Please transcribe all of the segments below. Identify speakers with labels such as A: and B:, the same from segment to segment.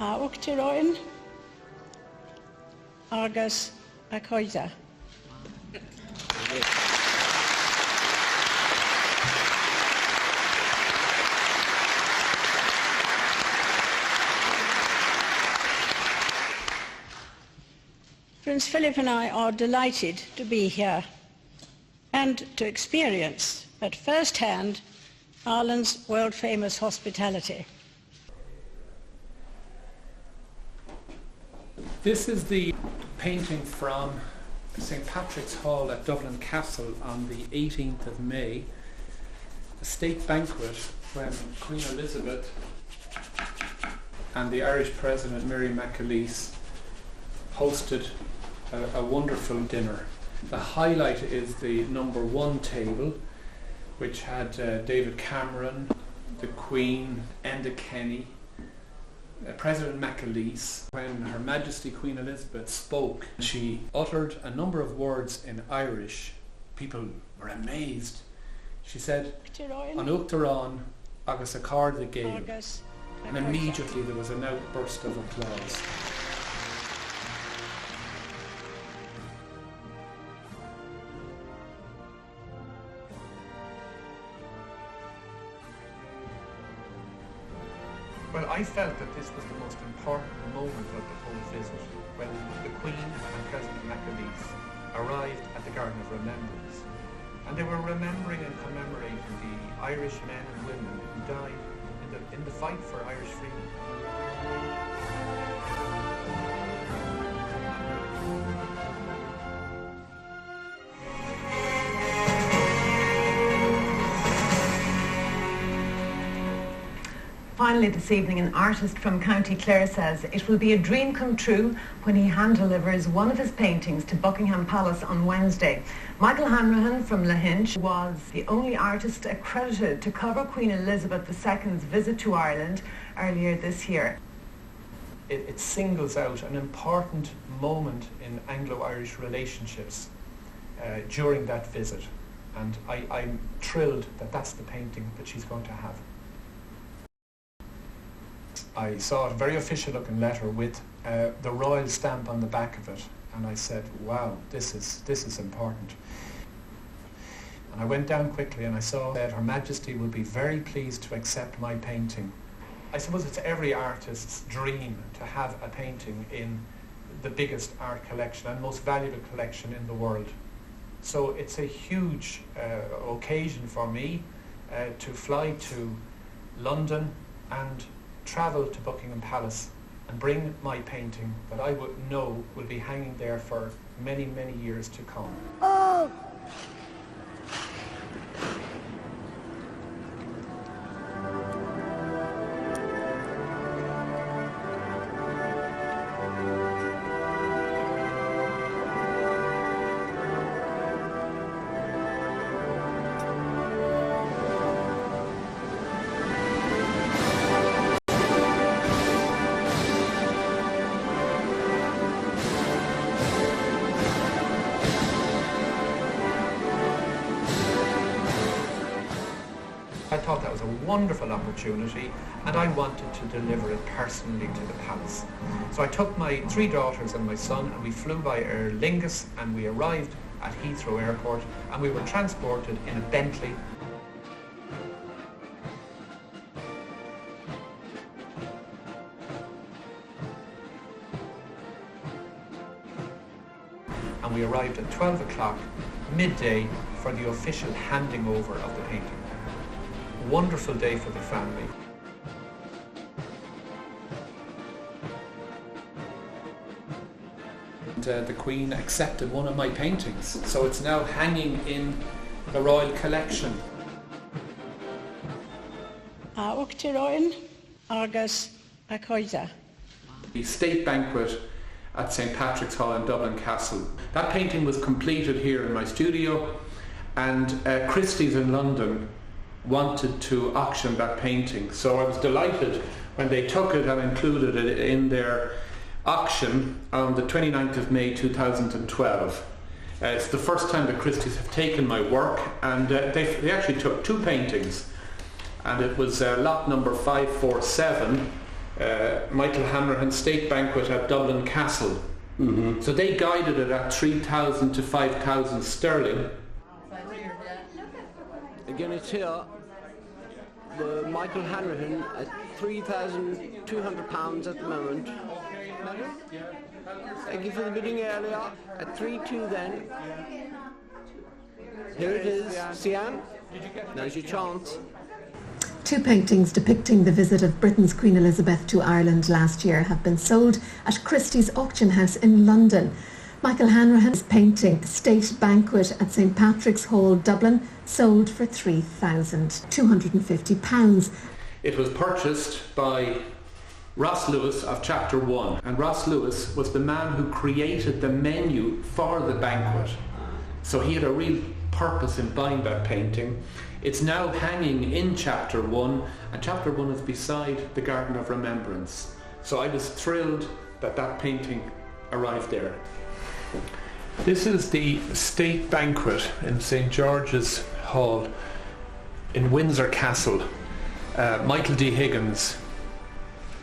A: a uachtaráin agus a coide. Prince Philip and I are delighted to be here and to experience at first hand Ireland's world-famous hospitality.
B: This is the painting from St. Patrick's Hall at Dublin Castle on the 18th of May, a state banquet when Queen Elizabeth and the Irish President Mary McAleese hosted a wonderful dinner. The highlight is the number 1 table, which had David Cameron, the Queen, Enda Kenny, President McAleese. When Her Majesty Queen Elizabeth spoke, she uttered a number of words in Irish. People were amazed. She said, "An uachtaráin agus a card the gale," and immediately there was an outburst of applause.
C: Well, I felt that this was the most important moment of the whole visit, when the Queen and President McAleese arrived at the Garden of Remembrance, and they were remembering and commemorating the Irish men and women who died in the fight for Irish freedom.
D: Finally this evening, an artist from County Clare says it will be a dream come true when he hand-delivers one of his paintings to Buckingham Palace on Wednesday. Michael Hanrahan from Lahinch was the only artist accredited to cover Queen Elizabeth II's visit to Ireland earlier this year.
C: It singles out an important moment in Anglo-Irish relationships during that visit, and I'm thrilled that that's the painting that she's going to have. I saw a very official looking letter with the royal stamp on the back of it, and I said, wow, this is important. And I went down quickly and I saw that Her Majesty will be very pleased to accept my painting. I suppose it's every artist's dream to have a painting in the biggest art collection and most valuable collection in the world. So it's a huge occasion for me to fly to London and travel to Buckingham Palace and bring my painting that I would know will be hanging there for many, many years to come.
A: Oh!
C: I thought that was a wonderful opportunity, and I wanted to deliver it personally to the palace. So I took my 3 daughters and my son, and we flew by Aer Lingus, and we arrived at Heathrow Airport, and we were transported in a Bentley. And we arrived at 12 o'clock, midday, for the official handing over of the painting. Wonderful day for the family.
B: And the Queen accepted one of my paintings, so it's now hanging in the royal collection.
A: A uachtaráin agus a coide.
B: The state banquet at St. Patrick's Hall in Dublin Castle. That painting was completed here in my studio, and Christie's in London wanted to auction that painting, so I was delighted when they took it and included it in their auction on the 29th of May 2012. It's the first time that Christie's have taken my work, and they actually took 2 paintings, and it was lot number 547 Michael Hanrahan State Banquet at Dublin Castle. So they guided it at 3,000 to 5,000 sterling.
E: Again, it's here, the Michael Hanrahan at £3,200 at the moment. Thank you for the bidding earlier at 3-2 then. Here it is, Sian. Now's your chance.
F: Two paintings depicting the visit of Britain's Queen Elizabeth to Ireland last year have been sold at Christie's auction house in London. Michael Hanrahan's painting, State Banquet at St Patrick's Hall, Dublin, sold for £3,250.
B: It was purchased by Ross Lewis of Chapter 1, and Ross Lewis was the man who created the menu for the banquet. So he had a real purpose in buying that painting. It's now hanging in Chapter 1, and Chapter 1 is beside the Garden of Remembrance. So I was thrilled that that painting arrived there. This is the State Banquet in St George's Hall in Windsor Castle. Michael D. Higgins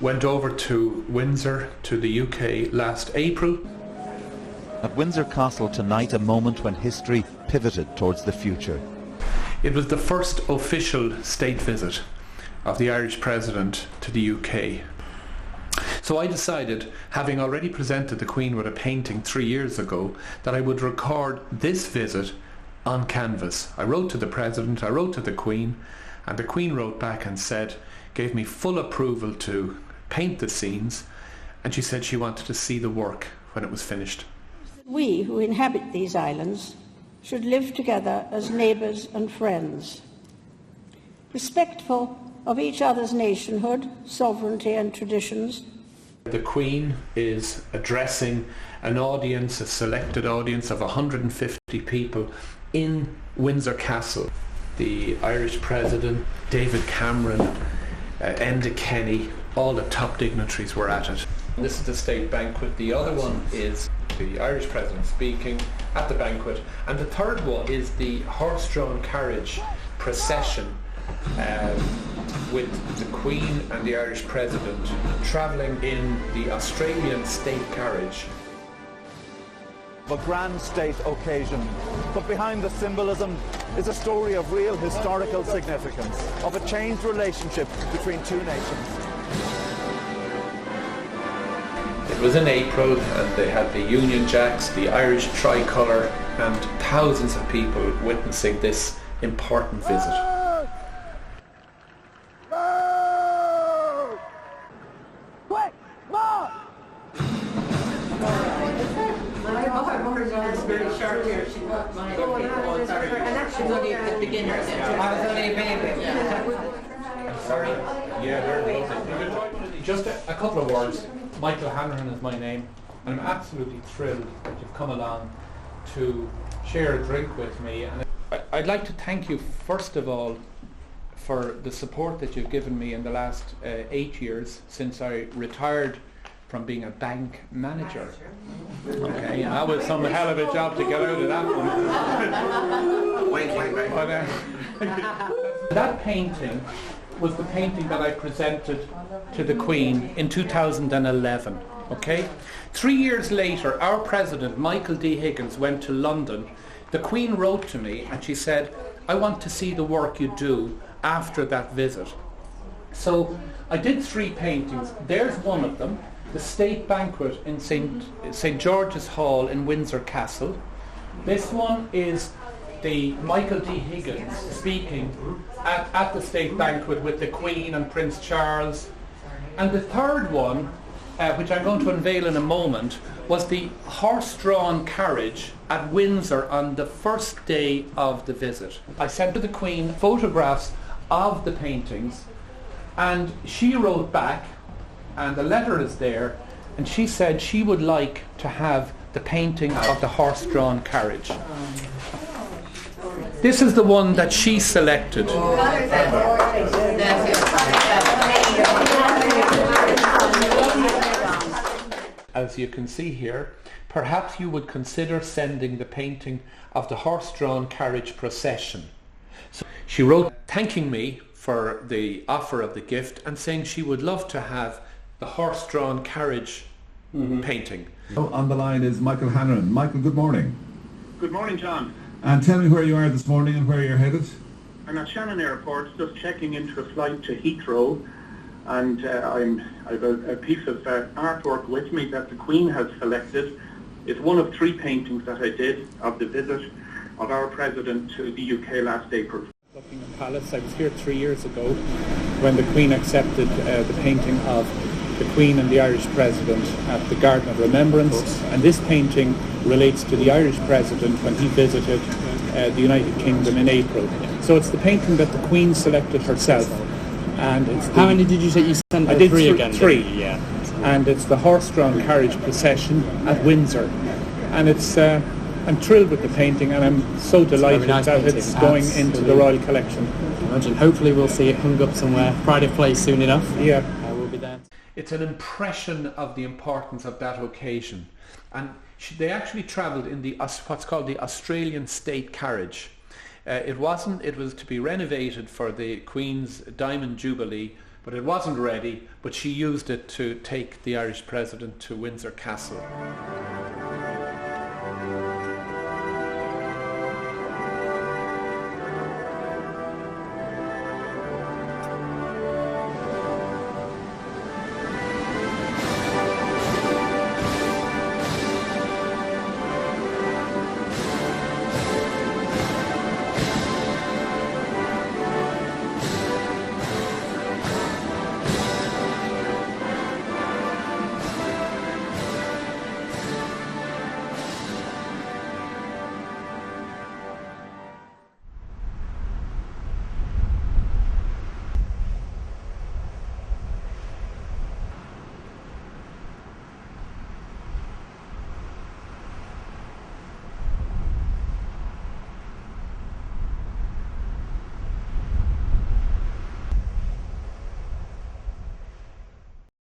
B: went over to Windsor, to the UK, last April.
G: At Windsor Castle tonight, a moment when history pivoted towards the future.
B: It was the first official state visit of the Irish President to the UK. So I decided, having already presented the Queen with a painting 3 years ago, that I would record this visit on canvas. I wrote to the President, I wrote to the Queen, and the Queen wrote back and said, gave me full approval to paint the scenes, and she said she wanted to see the work when it was finished.
A: We who inhabit these islands should live together as neighbours and friends, respectful of each other's nationhood, sovereignty and traditions.
B: The Queen is addressing an audience, a selected audience of 150 people in Windsor Castle. The Irish President, David Cameron, Enda Kenny, all the top dignitaries were at it. This is the State Banquet. The other one is the Irish President speaking at the banquet. And the third one is the horse-drawn carriage procession with the Queen and the Irish President travelling in the Australian state carriage.
H: A grand state occasion, but behind the symbolism is a story of real historical significance, of a changed relationship between two nations.
B: It was in April and they had the Union Jacks, the Irish tricolour and thousands of people witnessing this important visit. Just a couple of words. Michael Hanrahan is my name, and I'm absolutely thrilled that you've come along to share a drink with me. And I'd like to thank you first of all for the support that you've given me in the last 8 years since I retired from being a bank manager. Okay, that was some hell of a job to get out of that one. But, that painting was the painting that I presented to the Queen in 2011. Okay? 3 years later, our President, Michael D. Higgins, went to London. The Queen wrote to me and she said, I want to see the work you do after that visit. So I did 3 paintings. There's one of them, the State Banquet in St George's Hall in Windsor Castle. This one is the Michael D. Higgins speaking at the State Banquet with the Queen and Prince Charles. And the third one, which I'm going to unveil in a moment, was the horse-drawn carriage at Windsor on the first day of the visit. I sent to the Queen photographs of the paintings, and she wrote back, and the letter is there, and she said she would like to have the painting of the horse-drawn carriage. This is the one that she selected. As you can see here, perhaps you would consider sending the painting of the horse-drawn carriage procession. So she wrote thanking me for the offer of the gift and saying she would love to have the horse-drawn carriage painting.
I: On the line is Michael Hanrahan. Michael, good morning.
J: Good morning, John.
I: And tell me where you are this morning and where you're headed.
J: I'm at Shannon Airport, just checking into a flight to Heathrow, and I've a piece of artwork with me that the Queen has selected. It's one of 3 paintings that I did of the visit of our President to the UK last April.
B: Buckingham Palace. I was here 3 years ago when the Queen accepted the painting of the Queen and the Irish President at the Garden of Remembrance, and this painting relates to the Irish President when he visited the United Kingdom in April. So it's the painting that the Queen selected herself. And it's
E: How many did you say you sent?
B: I did
E: 3 again.
B: 3.
E: Yeah.
B: And it's the horse-drawn carriage procession at Windsor. And it's I'm thrilled with the painting, and I'm so delighted
E: nice
B: that
E: painting.
B: it's going into the Royal Collection.
E: Imagine. Hopefully we'll see it hung up somewhere. Pride of Place soon enough.
B: Yeah.
E: We'll be there.
B: It's an impression of the importance of that occasion. And they actually travelled in the what's called the Australian state carriage. It was to be renovated for the Queen's Diamond Jubilee, but it wasn't ready, but she used it to take the Irish President to Windsor Castle.